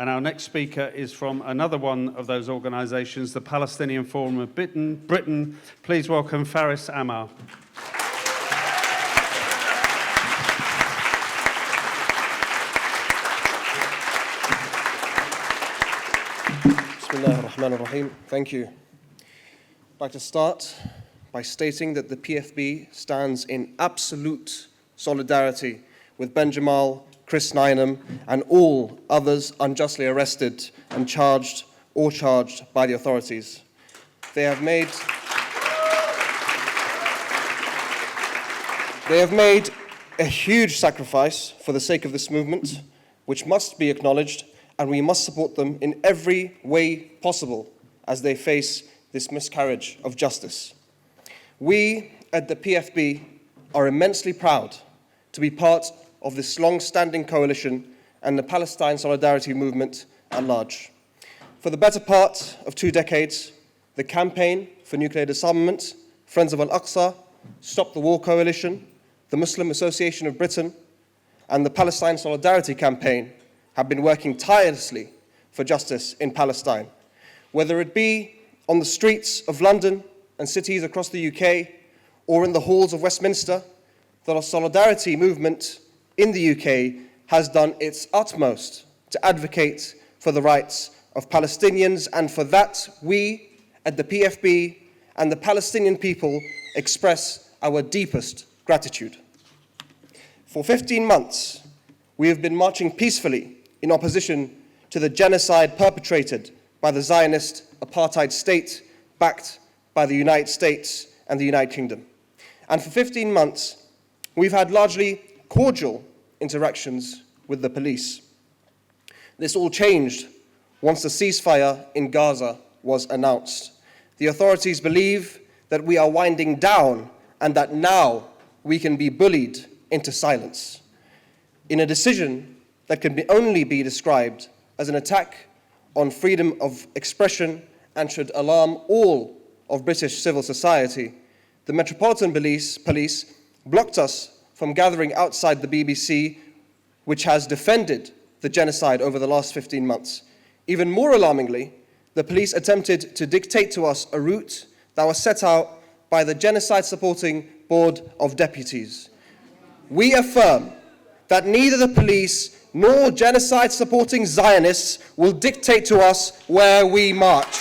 And our next speaker is from another one of those organisations, the Palestinian Forum of Britain. Please welcome Faris Amer. Bismillah ar-Rahman ar-Rahim. Thank you. I'd like to start by stating that the PFB stands in absolute solidarity with Ben Jamal, Chris Nynam, and all others unjustly arrested and charged by the authorities. They have made a huge sacrifice for the sake of this movement, which must be acknowledged, and we must support them in every way possible as they face this miscarriage of justice. We at the PFB are immensely proud to be part of this long-standing coalition and the Palestine solidarity movement at large. For the better part of 2 decades, the Campaign for Nuclear Disarmament, Friends of Al-Aqsa, Stop the War Coalition, the Muslim Association of Britain, and the Palestine Solidarity Campaign have been working tirelessly for justice in Palestine, whether it be on the streets of London and cities across the UK, or in the halls of Westminster. The solidarity movement in the UK has done its utmost to advocate for the rights of Palestinians, and for that we at the PFB and the Palestinian people express our deepest gratitude. For 15 months, we have been marching peacefully in opposition to the genocide perpetrated by the Zionist apartheid state backed by the United States and the United Kingdom. And for 15 months, we've had largely cordial interactions with the police. This all changed once the ceasefire in Gaza was announced. The authorities believe that we are winding down and that now we can be bullied into silence. In a decision that can only be described as an attack on freedom of expression and should alarm all of British civil society, the Metropolitan Police blocked us from gathering outside the BBC, which has defended the genocide over the last 15 months. Even more alarmingly, the police attempted to dictate to us a route that was set out by the genocide-supporting Board of Deputies. We affirm that neither the police nor genocide-supporting Zionists will dictate to us where we march.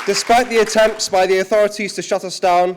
Despite the attempts by the authorities to shut us down,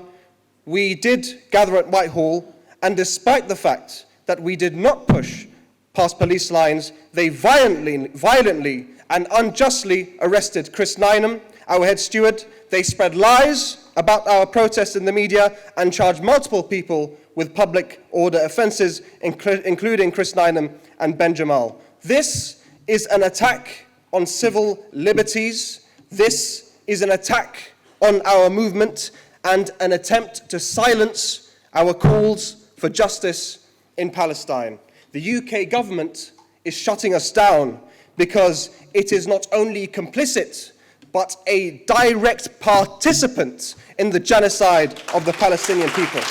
we did gather at Whitehall, and despite the fact that we did not push past police lines, they violently and unjustly arrested Chris Nynam, our head steward. They spread lies about our protests in the media and charged multiple people with public order offences, including Chris Nynam and Ben Jamal. This is an attack on civil liberties. This is an attack on our movement and an attempt to silence our calls for justice in Palestine. The UK government is shutting us down because it is not only complicit, but a direct participant in the genocide of the Palestinian people.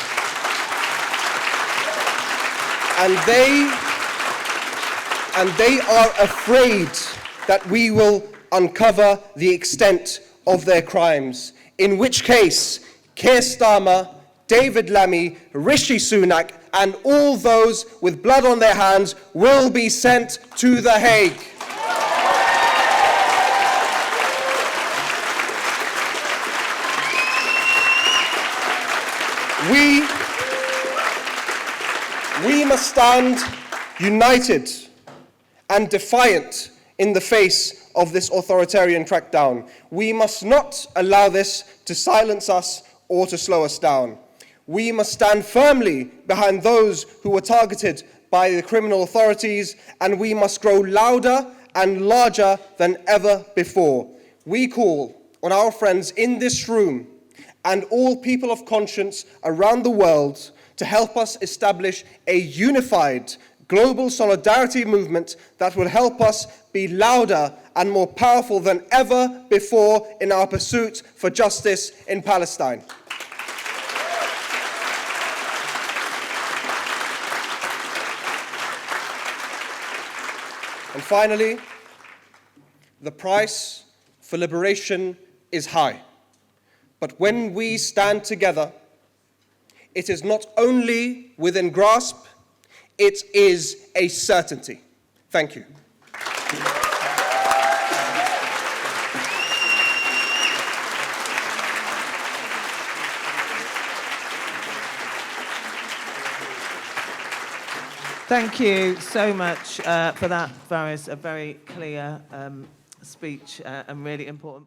And they are afraid that we will uncover the extent of their crimes, in which case Keir Starmer, David Lammy, Rishi Sunak, and all those with blood on their hands will be sent to The Hague. We must stand united and defiant in the face of this authoritarian crackdown. We must not allow this to silence us or to slow us down. We must stand firmly behind those who were targeted by the criminal authorities, and we must grow louder and larger than ever before. We call on our friends in this room and all people of conscience around the world to help us establish a unified global solidarity movement that will help us be louder and more powerful than ever before in our pursuit for justice in Palestine. And finally, the price for liberation is high. But when we stand together, it is not only within grasp, it is a certainty. Thank you. Thank you so much for that, Faris. A very clear speech and really important.